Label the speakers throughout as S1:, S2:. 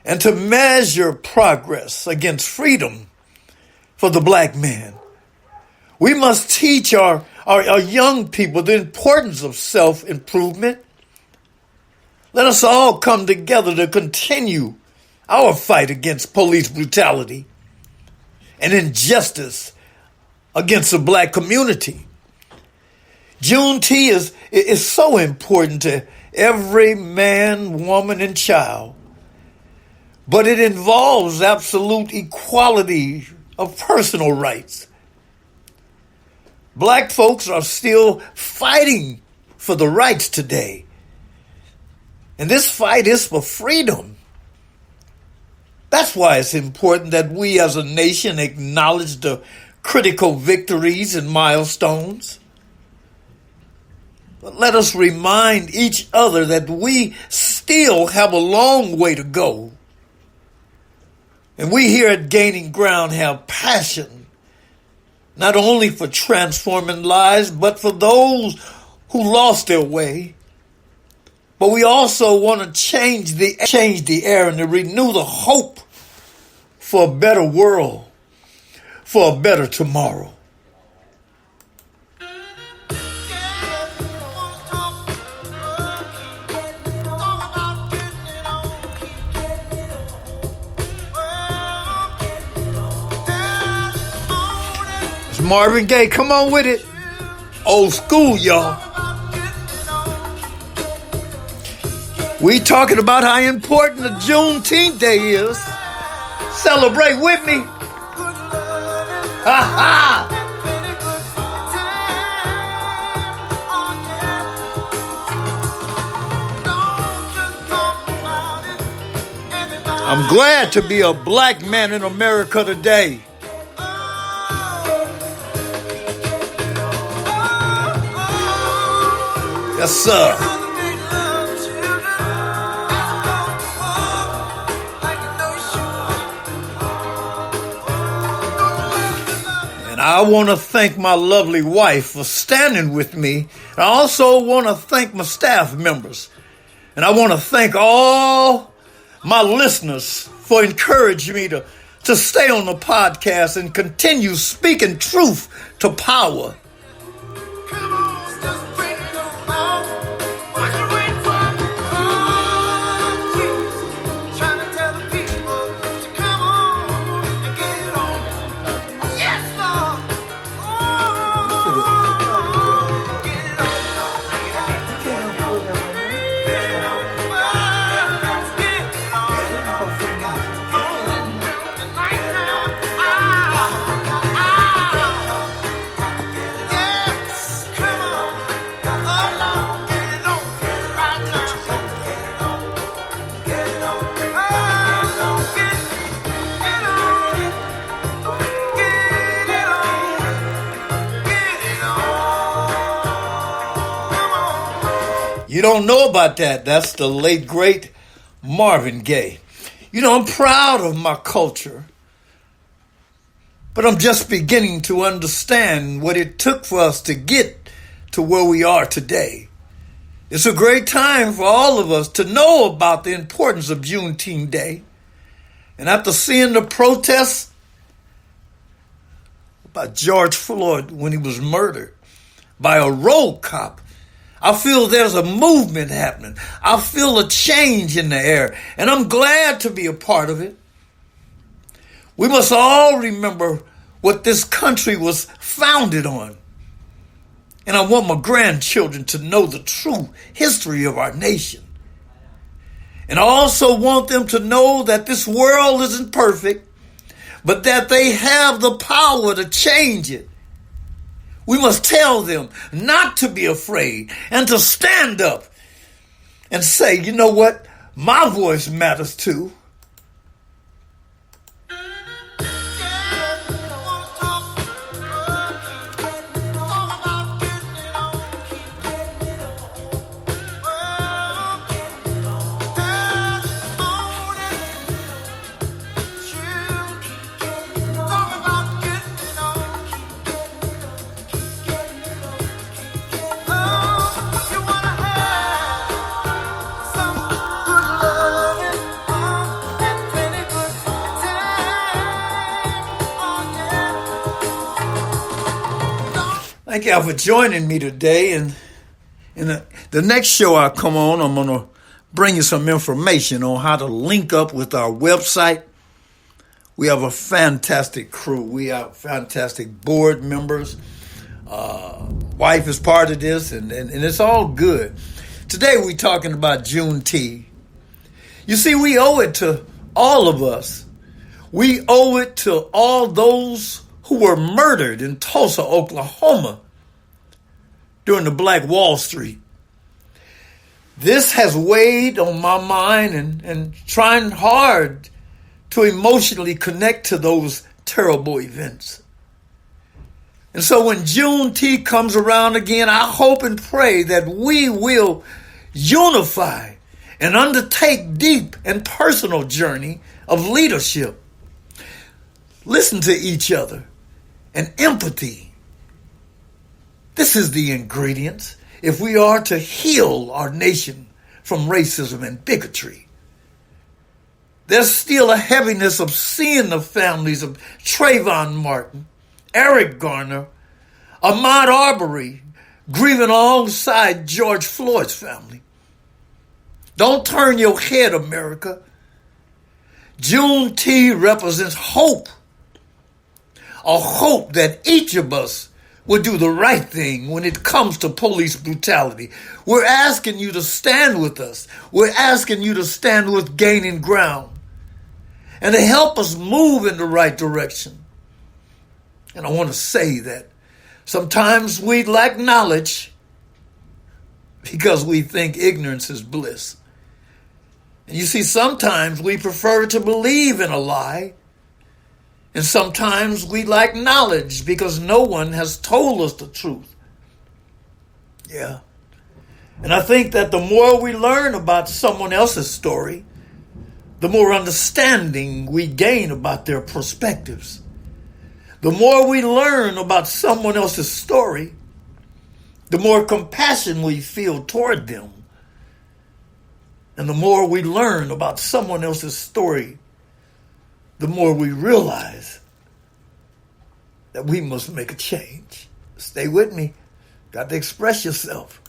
S1: and to measure progress against freedom for the black man. We must teach our young people the importance of self-improvement. Let us all come together to continue our fight against police brutality and injustice against the black community. Juneteenth is so important to every man, woman, and child, but it involves absolute equality of personal rights. Black folks are still fighting for the rights today. And this fight is for freedom. That's why it's important that we as a nation acknowledge the critical victories and milestones. But let us remind each other that we still have a long way to go. And we here at Gaining Ground have passion, not only for transforming lives, but for those who lost their way. But we also want to change the air and to renew the hope for a better world, for a better tomorrow. It's Marvin Gaye, come on with it. Old school, y'all. We talking about how important the Juneteenth Day is. Celebrate with me. Ha ha! I'm glad to be a black man in America today. Yes, sir. I want to thank my lovely wife for standing with me. I also want to thank my staff members. And I want to thank all my listeners for encouraging me to stay on the podcast and continue speaking truth to power. You don't know about that. That's the late, great Marvin Gaye. You know, I'm proud of my culture, but I'm just beginning to understand what it took for us to get to where we are today. It's a great time for all of us to know about the importance of Juneteenth Day. And after seeing the protests about George Floyd when he was murdered by a road cop, I feel there's a movement happening. I feel a change in the air, and I'm glad to be a part of it. We must all remember what this country was founded on. And I want my grandchildren to know the true history of our nation. And I also want them to know that this world isn't perfect, but that they have the power to change it. We must tell them not to be afraid and to stand up and say, you know what? My voice matters too. Thank y'all for joining me today. And in the next show I come on, I'm going to bring you some information on how to link up with our website. We have a fantastic crew. We have fantastic board members. Wife is part of this, and it's all good. Today we're talking about Juneteenth. You see, we owe it to all of us. We owe it to all those who were murdered in Tulsa, Oklahoma during the Black Wall Street. This has weighed on my mind and trying hard to emotionally connect to those terrible events. And so when Juneteenth comes around again, I hope and pray that we will unify and undertake deep and personal journey of leadership. Listen to each other and empathy. This is the ingredients if we are to heal our nation from racism and bigotry. There's still a heaviness of seeing the families of Trayvon Martin, Eric Garner, Ahmaud Arbery grieving alongside George Floyd's family. Don't turn your head, America. Juneteenth represents hope. A hope that each of us will do the right thing when it comes to police brutality. We're asking you to stand with us. We're asking you to stand with Gaining Ground and to help us move in the right direction. And I want to say that sometimes we lack knowledge because we think ignorance is bliss. And you see, sometimes we prefer to believe in a lie. And sometimes we lack knowledge because no one has told us the truth. Yeah. And I think that the more we learn about someone else's story, the more understanding we gain about their perspectives. The more we learn about someone else's story, the more compassion we feel toward them. And the more we learn about someone else's story, the more we realize that we must make a change. Stay with me. Got to express yourself.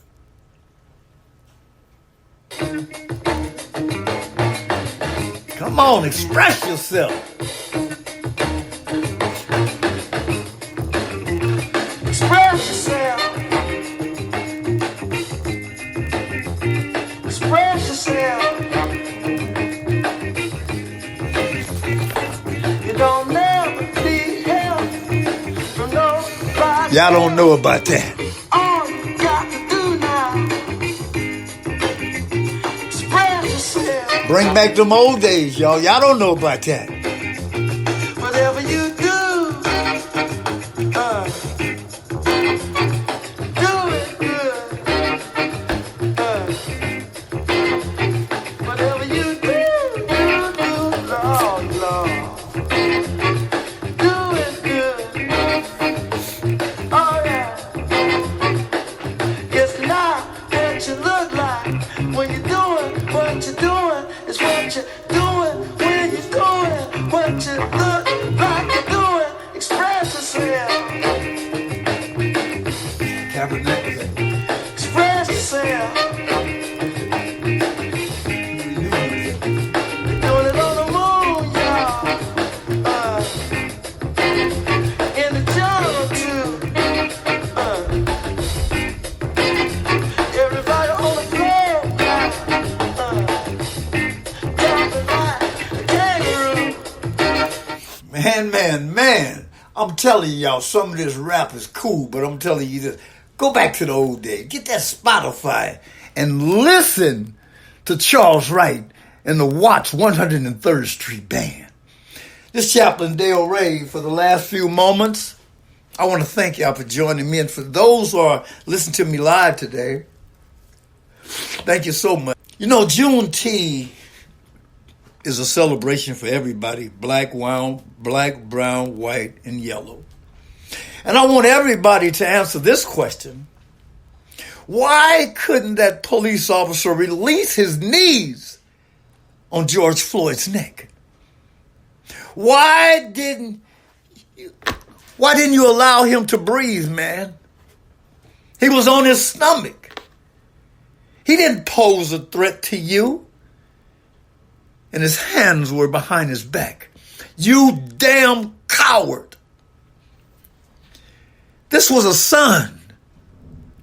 S1: Come on, express yourself.
S2: Express yourself. Express yourself. You don't never need help from nobody.
S1: Y'all don't know about that.
S2: All you got to do now. Express yourself.
S1: Bring back them old days, y'all. Y'all don't know about that.
S2: Whatever you do, do it good. Whatever you do, Lord, Lord. Do it good. Oh yeah. It's not what you look like when you're doing what you're doing. It's what you're doing when you're doing what you look like you're doing. Express yourself. Express yourself. Doing it on the moon, y'all. In the jungle too. Everybody on the floor now. Jumping like a kangaroo.
S1: Man. I'm telling y'all, some of this rap is cool, but I'm telling you this. Go back to the old days. Get that Spotify and listen to Charles Wright and the Watts 103rd Street Band. This is Chaplain Dale Ray. For the last few moments, I want to thank y'all for joining me. And for those who are listening to me live today, thank you so much. You know, Juneteenth is a celebration for everybody, black, brown, white, and yellow. And I want everybody to answer this question. Why couldn't that police officer release his knees on George Floyd's neck? Why didn't you allow him to breathe, man? He was on his stomach. He didn't pose a threat to you. And his hands were behind his back. You damn coward. This was a son,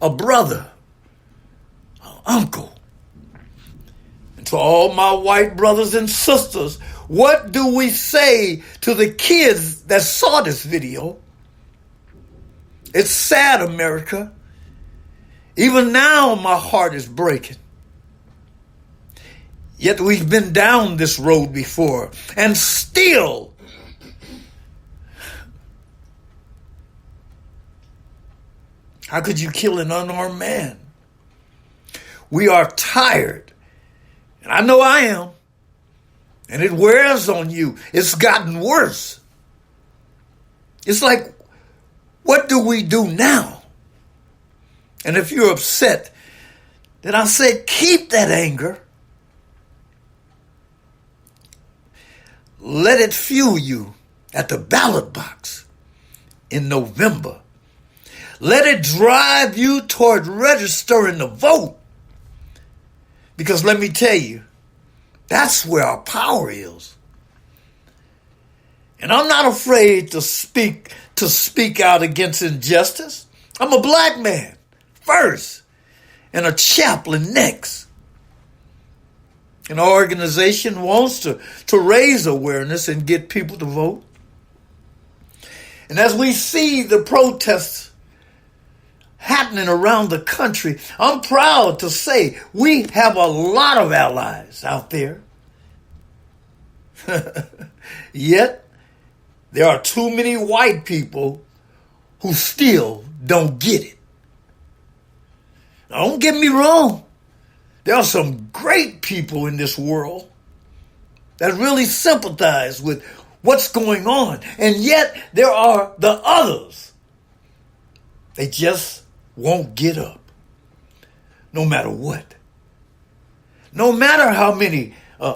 S1: a brother, an uncle. And to all my white brothers and sisters, what do we say to the kids that saw this video? It's sad, America. Even now, my heart is breaking. Yet we've been down this road before, and still how could you kill an unarmed man? We are tired, and I know I am, and it wears on you. It's gotten worse. It's like, what do we do now? And if you're upset, then I say keep that anger. Let it fuel you at the ballot box in November. Let it drive you toward registering to vote. Because let me tell you, that's where our power is. And I'm not afraid to speak out against injustice. I'm a black man first and a chaplain next. And our organization wants to raise awareness and get people to vote. And as we see the protests happening around the country, I'm proud to say we have a lot of allies out there. Yet, there are too many white people who still don't get it. Now, don't get me wrong. There are some great people in this world that really sympathize with what's going on. And yet there are the others. They just won't get up, no matter what. No matter how many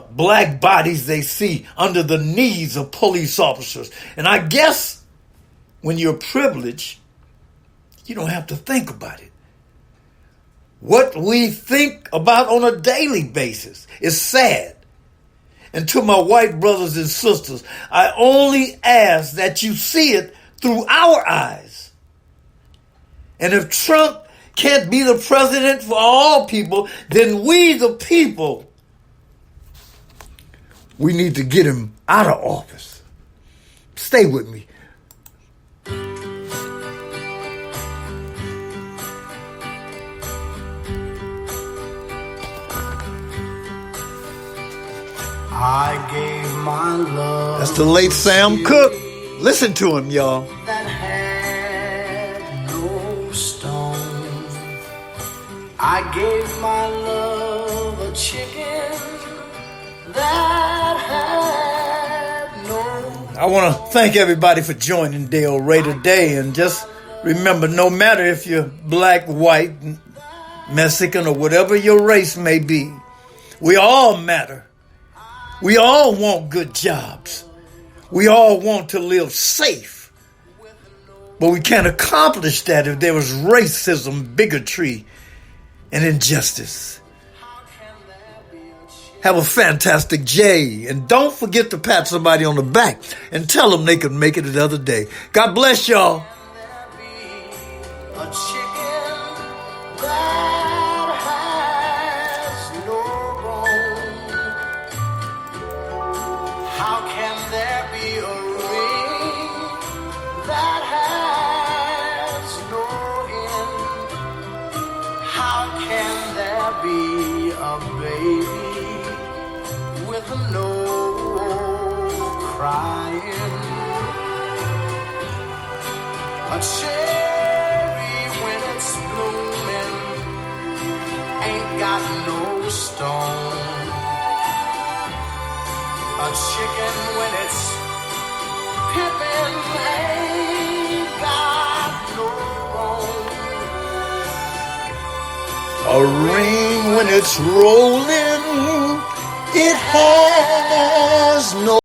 S1: black bodies they see under the knees of police officers. And I guess when you're privileged, you don't have to think about it. What we think about on a daily basis is sad. And to my white brothers and sisters, I only ask that you see it through our eyes. And if Trump can't be the president for all people, then we, the people, we need to get him out of office. Stay with me.
S2: I gave my love.
S1: That's the late Sam Cooke. Listen to him, y'all.
S2: That had no stone. I gave my love a chicken that had no.
S1: I want to thank everybody for joining Dale Ray today. And just remember, no matter if you're black, white, Mexican, or whatever your race may be, we all matter. We all want good jobs. We all want to live safe. But we can't accomplish that if there was racism, bigotry, and injustice. Have a fantastic day. And don't forget to pat somebody on the back and tell them they could make it another day. God bless y'all.
S2: How can there be a ring that has no end? How can there be a baby with no crying? A cherry when it's blooming ain't got no stone. A chicken when it's pippin' ain't got no bone.
S1: A ring when it's rolling, it has no